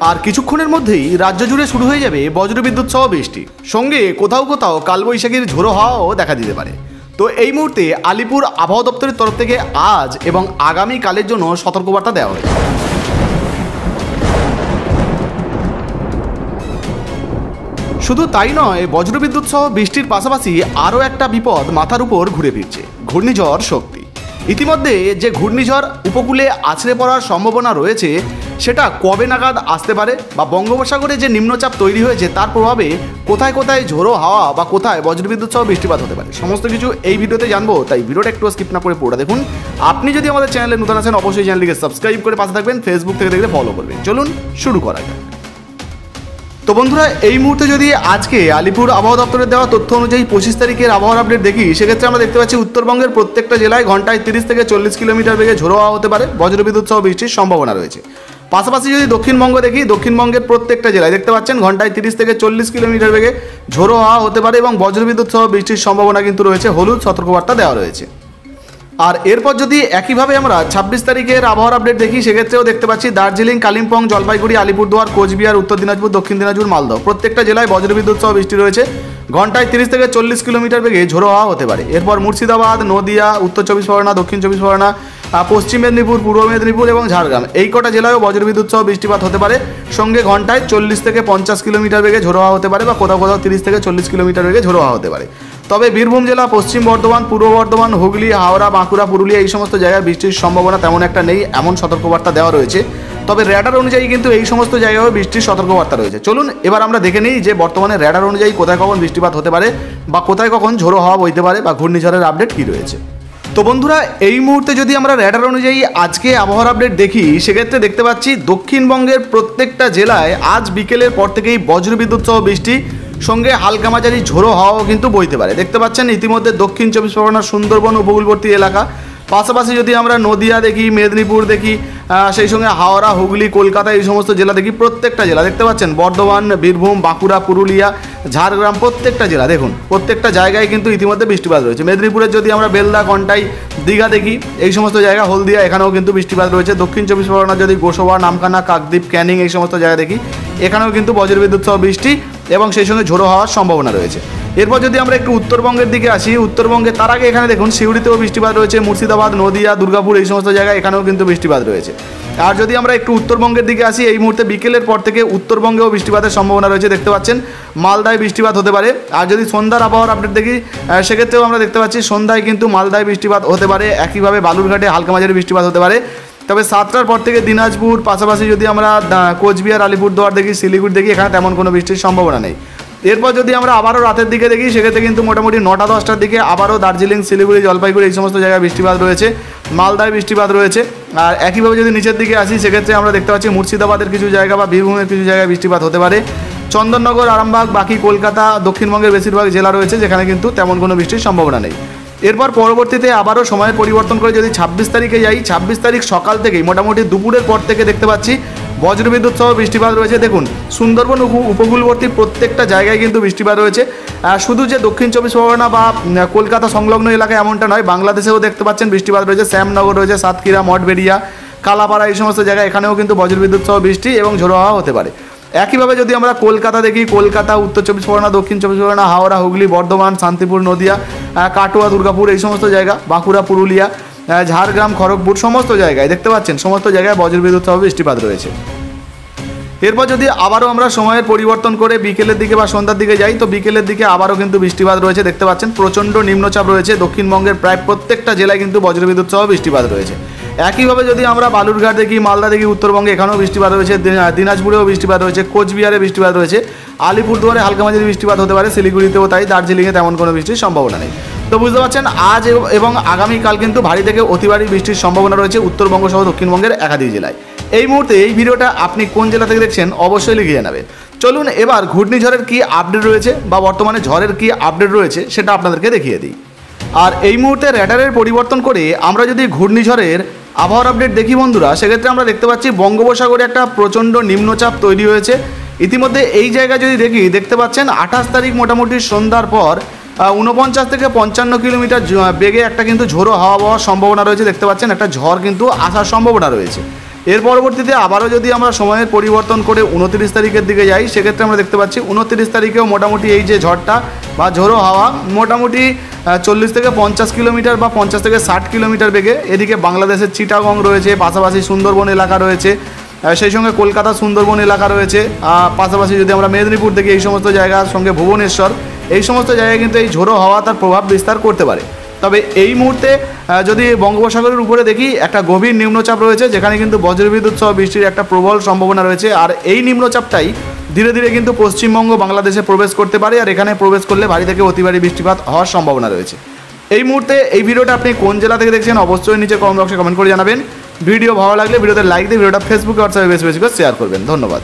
আর কিছুক্ষণের মধ্যেই রাজ্য জুড়ে শুরু হয়ে যাবে বজ্রবিদ্যুৎ সহ বৃষ্টি, সঙ্গে কোথাও কোথাও কালবৈশাখীর ঝোড়ো হাওয়াও দেখা দিতে পারে। তো এই মুহূর্তে আলিপুর আবহাওয়া দপ্তরের তরফ থেকে আজ এবং আগামীকালের জন্য সতর্কবার্তা দেওয়া হয়েছে। শুধু তাই নয়, বজ্রবিদ্যুৎ সহ বৃষ্টির পাশাপাশি আরও একটা বিপদ মাথার উপর ঘুরে ফিরছে, ঘূর্ণিঝড় শক্তি। ইতিমধ্যে যে ঘূর্ণিঝড় উপকূলে আছড়ে পড়ার সম্ভাবনা রয়েছে সেটা কবে নাগাদ আসতে পারে, বা বঙ্গোপসাগরে যে নিম্নচাপ তৈরি হয়েছে তার প্রভাবে কোথায় কোথায় ঝোড়ো হাওয়া বা কোথায় বজ্রবিদ্যুৎ সহ বৃষ্টিপাত হতে পারে, সমস্ত কিছু এই ভিডিওতে জানবো। তাই ভিডিওটা একটু স্কিপ না করে পুরোটা দেখুন। আপনি যদি আমাদের চ্যানেলে নতুন আছেন অবশ্যই চ্যানেলটিকে সাবস্ক্রাইব করে পাশে থাকবেন, ফেসবুক থেকে দেখলে ফলো করবেন। চলুন শুরু করা যাক। তো বন্ধুরা, এই মুহূর্তে যদি আজকে আলিপুর আবহাওয়া দপ্তরের দেওয়া তথ্য অনুযায়ী 25 তারিখের আবহাওয়ার আপডেট দেখি, সেক্ষেত্রে আমরা দেখতে পাচ্ছি উত্তরবঙ্গের প্রত্যেকটা জেলায় ঘন্টায় 30 থেকে 40 কিলোমিটার বেগে ঝোড়ো হাওয়া হতে পারে, বজ্রবিদ্যুৎ সহ বৃষ্টির সম্ভাবনা রয়েছে। পাশাপাশি যদি দক্ষিণবঙ্গ দেখি, দক্ষিণবঙ্গের প্রত্যেকটা জেলায় দেখতে পাচ্ছেন ঘন্টায় 30 থেকে 40 কিলোমিটার বেগে ঝোড়ো হাওয়া হতে পারে এবং বজ্রবিদ্যুৎ সহ বৃষ্টির সম্ভাবনা কিন্তু রয়েছে, হলুদ সতর্কবার্তা দেওয়া রয়েছে। আর এরপর যদি একইভাবে আমরা 26 তারিখের আবহাওয়ার আপডেট দেখি, সেক্ষেত্রেও দেখতে পাচ্ছি দার্জিলিং, কালিম্পং, জলপাইগুড়ি, আলিপুরদুয়ার, কোচবিহার, উত্তর দিনাজপুর, দক্ষিণ দিনাজপুর, মালদহ প্রত্যেকটা জেলায় বজ্রবিদ্যুৎ সহ বৃষ্টি রয়েছে, ঘন্টায় 30 থেকে 40 কিলোমিটার বেগে ঝোড়ো হাওয়া হতে পারে। এরপর মুর্শিদাবাদ, নদিয়া, উত্তর 24 পরগনা, দক্ষিণ 24 পরগনা, পশ্চিম মেদিনীপুর, পূর্ব মেদিনীপুর এবং ঝাড়গ্রাম এই কটা জেলায়ও বজ্রবিদ্যুৎ সহ বৃষ্টিপাত হতে পারে, সঙ্গে ঘন্টায় 40 থেকে 50 কিলোমিটার বেগে ঝোড়ো হাওয়া হতে পারে, বা কোথাও কোথাও 30 থেকে 40 কিলোমিটার বেগে ঝোড়ো হাওয়া হতে পারে। তবে বীরভূম জেলা, পশ্চিম বর্ধমান, পূর্ব বর্ধমান, হুগলি, হাওড়া, বাঁকুড়া, পুরুলিয়া এই সমস্ত জায়গায় বৃষ্টির সম্ভাবনা তেমন একটা নেই, এমন সতর্কবার্তা দেওয়া রয়েছে। তবে র্যাডার অনুযায়ী কিন্তু এই সমস্ত জায়গায় বৃষ্টির সতর্কবার্তা রয়েছে। চলুন এবার আমরা দেখে নিই যে বর্তমানে র্যাডার অনুযায়ী কোথায় কখন বৃষ্টিপাত হতে পারে, বা কোথায় কখন ঝোড়ো হাওয়া বইতে পারে, বা ঘূর্ণিঝড়ের আপডেট কী রয়েছে। তো বন্ধুরা, এই মুহূর্তে যদি আমরা র্যাডার অনুযায়ী আজকে আবহাওয়ার আপডেট দেখি, সেক্ষেত্রে দেখতে পাচ্ছি দক্ষিণবঙ্গের প্রত্যেকটা জেলায় আজ বিকেলের পর থেকেই বজ্রবিদ্যুৎ সহ বৃষ্টি, সঙ্গে হালকা মাঝারি ঝোড়ো হাওয়াও কিন্তু বইতে পারে। দেখতে পাচ্ছেন ইতিমধ্যে দক্ষিণ 24 পরগনার সুন্দরবন উপকূলবর্তী এলাকা, পাশাপাশি যদি আমরা নদিয়া দেখি, মেদিনীপুর দেখি, সেই সঙ্গে হাওড়া, হুগলি, কলকাতা এই সমস্ত জেলা দেখি, প্রত্যেকটা জেলা দেখতে পাচ্ছেন বর্ধমান, বীরভূম, বাঁকুড়া, পুরুলিয়া, ঝাড়গ্রাম প্রত্যেকটা জেলা দেখুন প্রত্যেকটা জায়গায় কিন্তু ইতিমধ্যে বৃষ্টিপাত রয়েছে। মেদিনীপুরের যদি আমরা বেলদা, কন্টাই, দীঘা দেখি, এই সমস্ত জায়গা, হলদিয়া এখানেও কিন্তু বৃষ্টিপাত রয়েছে। দক্ষিণ 24 পরগনা যদি গোসবা, নামখানা, কাকদ্বীপ, ক্যানিং এই সমস্ত জায়গা দেখি, এখানেও কিন্তু বজ্রবিদ্যুৎ সহ বৃষ্টি এবং সেই সঙ্গে ঝোড়ো হওয়ার সম্ভাবনা রয়েছে। এরপর যদি আমরা একটু উত্তরবঙ্গের দিকে আসি, উত্তরবঙ্গে তার আগে এখানে দেখুন সিউড়িতেও বৃষ্টিপাত রয়েছে, মুর্শিদাবাদ, নদিয়া, দুর্গাপুর এই সমস্ত জায়গায় এখানেও কিন্তু বৃষ্টিপাত রয়েছে। আর যদি আমরা একটু উত্তরবঙ্গের দিকে আসি, এই মুহূর্তে বিকেলের পর থেকে উত্তরবঙ্গেও বৃষ্টিপাতের সম্ভাবনা রয়েছে, দেখতে পাচ্ছেন মালদায় বৃষ্টিপাত হতে পারে। আর যদি সন্ধ্যার আবহাওয়ার আপডেট দেখি, সেক্ষেত্রেও আমরা দেখতে পাচ্ছি সন্ধ্যায় কিন্তু মালদায় বৃষ্টিপাত হতে পারে, একইভাবে বালুরঘাটে হালকা মাঝারি বৃষ্টিপাত হতে পারে। তবে 7টার পর থেকে দিনাজপুর, পাশাপাশি যদি আমরা কোচবিহার, আলিপুরদুয়ার দেখি, শিলিগুড়ি দেখি, এখানে তেমন কোনো বৃষ্টির সম্ভাবনা নেই। এরপর যদি আমরা আবারও রাতের দিকে দেখি, সেক্ষেত্রে কিন্তু মোটামুটি 9টা-10টার দিকে আবারও দার্জিলিং, শিলিগুড়ি, জলপাইগুড়ি এই সমস্ত জায়গায় বৃষ্টিপাত রয়েছে, মালদায় বৃষ্টিপাত রয়েছে। আর একইভাবে যদি নিচের দিকে আসি, সেক্ষেত্রে আমরা দেখতে পাচ্ছি মুর্শিদাবাদের কিছু জায়গা বা বীরভূমের কিছু জায়গায় বৃষ্টিপাত হতে পারে। চন্দননগর, আরামবাগ, বাকি কলকাতা, দক্ষিণবঙ্গের বেশিরভাগ জেলা রয়েছে যেখানে কিন্তু তেমন কোনো বৃষ্টির সম্ভাবনা নেই। এরপর পরবর্তীতে আবারও সময়ের পরিবর্তন করে যদি 26 তারিখে যাই, 26 তারিখ সকাল থেকেই মোটামুটি দুপুরের পর থেকে দেখতে পাচ্ছি বজ্রবিদ্যুৎ সহ বৃষ্টিপাত রয়েছে। দেখুন সুন্দরবন উপকূলবর্তী প্রত্যেকটা জায়গায় কিন্তু বৃষ্টিপাত রয়েছে। শুধু যে দক্ষিণ 24 পরগনা বা কলকাতা সংলগ্ন এলাকায় এমনটা নয়, বাংলাদেশেও দেখতে পাচ্ছেন বৃষ্টিপাত রয়েছে, শ্যামনগর রয়েছে, সাতক্ষীরা, মঠবেড়িয়া, কালাপাড়া এই সমস্ত জায়গায় এখানেও কিন্তু বজ্রবিদ্যুৎ সহ বৃষ্টি এবং ঝোড়ো হাওয়া হতে পারে। একইভাবে যদি আমরা কলকাতা দেখি, কলকাতা, উত্তর 24 পরগনা, দক্ষিণ 24 পরগনা, হাওড়া, হুগলি, বর্ধমান, শান্তিপুর, নদিয়া, কাটোয়া, দুর্গাপুর এই সমস্ত জায়গা, বাঁকুড়া, পুরুলিয়া, ঝাড়গ্রাম, খড়গপুর সমস্ত জায়গায় দেখতে পাচ্ছেন সমস্ত জায়গায় বজ্রবিদ্যুৎ সহ বৃষ্টিপাত রয়েছে। এরপর যদি আবারও আমরা সময়ের পরিবর্তন করে বিকেলের দিকে বা সন্ধ্যার দিকে যাই, তো বিকেলের দিকে আবারও কিন্তু বৃষ্টিপাত রয়েছে, দেখতে পাচ্ছেন প্রচণ্ড নিম্নচাপ রয়েছে, দক্ষিণবঙ্গের প্রায় প্রত্যেকটা জেলায় কিন্তু বজ্রবিদ্যুৎ সহ বৃষ্টিপাত রয়েছে। একইভাবে যদি আমরা বালুরঘাট দেখি, মালদা দেখি, উত্তরবঙ্গে এখানেও বৃষ্টিপাত রয়েছে, দিনাজপুরেও বৃষ্টিপাত রয়েছে, কোচবিহারে বৃষ্টিপাত রয়েছে, আলিপুরদুয়ারে হালকা মাঝারি বৃষ্টিপাত হতে পারে, শিলিগুড়িতেও তাই, দার্জিলিংয়ে তেমন কোনো বৃষ্টির সম্ভাবনা নেই। তো বুঝতে পারছেন আজ এবং আগামীকাল কিন্তু ভারী থেকে অতি ভারী বৃষ্টির সম্ভাবনা রয়েছে উত্তরবঙ্গ সহ দক্ষিণবঙ্গের একাধিক জেলায়। এই মুহূর্তে এই ভিডিওটা আপনি কোন জেলা থেকে দেখছেন অবশ্যই লিখে জানাবেন। চলুন এবার ঘূর্ণিঝড়ের কী আপডেট রয়েছে বা বর্তমানে ঝড়ের কী আপডেট রয়েছে সেটা আপনাদেরকে দেখিয়ে দিই। আর এই মুহূর্তে র্যাডারের পরিবর্তন করে আমরা যদি ঘূর্ণিঝড়ের আবহাওয়ার আপডেট দেখি বন্ধুরা, সেক্ষেত্রে আমরা দেখতে পাচ্ছি বঙ্গোপসাগরে একটা প্রচণ্ড নিম্নচাপ তৈরি হয়েছে। ইতিমধ্যে এই জায়গায় যদি দেখি, দেখতে পাচ্ছেন 28 তারিখ মোটামুটি সন্ধ্যার পর 49 থেকে 55 কিলোমিটার বেগে একটা কিন্তু ঝোড়ো হাওয়া বওয়ার সম্ভাবনা রয়েছে। দেখতে পাচ্ছেন একটা ঝড় কিন্তু আসার সম্ভাবনা রয়েছে। এর পরবর্তীতে আবারও যদি আমরা সময়ের পরিবর্তন করে 29 তারিখের দিকে যাই, সেক্ষেত্রে আমরা দেখতে পাচ্ছি 29 তারিখেও মোটামুটি এই যে ঝড়টা বা ঝোড়ো হাওয়া মোটামুটি 40 থেকে 50 কিলোমিটার বা 50 থেকে 60 কিলোমিটার বেগে এদিকে বাংলাদেশের চিটাগং রয়েছে, পাশাপাশি সুন্দরবন এলাকা রয়েছে, সেই সঙ্গে কলকাতা সুন্দরবন এলাকা রয়েছে, পাশাপাশি যদি আমরা মেদিনীপুর দেখি এই সমস্ত জায়গার সঙ্গে ভুবনেশ্বর, এই সমস্ত জায়গায় কিন্তু এই ঝোড়ো হাওয়া তার প্রভাব বিস্তার করতে পারে। তবে এই মুহূর্তে যদি বঙ্গোপসাগরের উপরে দেখি একটা গভীর নিম্নচাপ রয়েছে, যেখানে কিন্তু বজ্রবিদ্যুৎ সহ বৃষ্টির একটা প্রবল সম্ভাবনা রয়েছে। আর এই নিম্নচাপটাই ধীরে ধীরে কিন্তু পশ্চিমবঙ্গ বাংলাদেশে প্রবেশ করতে পারে, আর এখানে প্রবেশ করলে ভারী থেকে অতি ভারী বৃষ্টিপাত হওয়ার সম্ভাবনা রয়েছে। এই মুহূর্তে এই ভিডিওটা আপনি কোন জেলা থেকে দেখছেন অবশ্যই নিচে কমেন্ট বক্সে কমেন্ট করে জানাবেন। ভিডিও ভালো লাগলে ভিডিওতে লাইক দিয়ে ভিডিওটা ফেসবুকে হোয়াটসঅ্যাপে বেশি বেশি করে শেয়ার করবেন। ধন্যবাদ।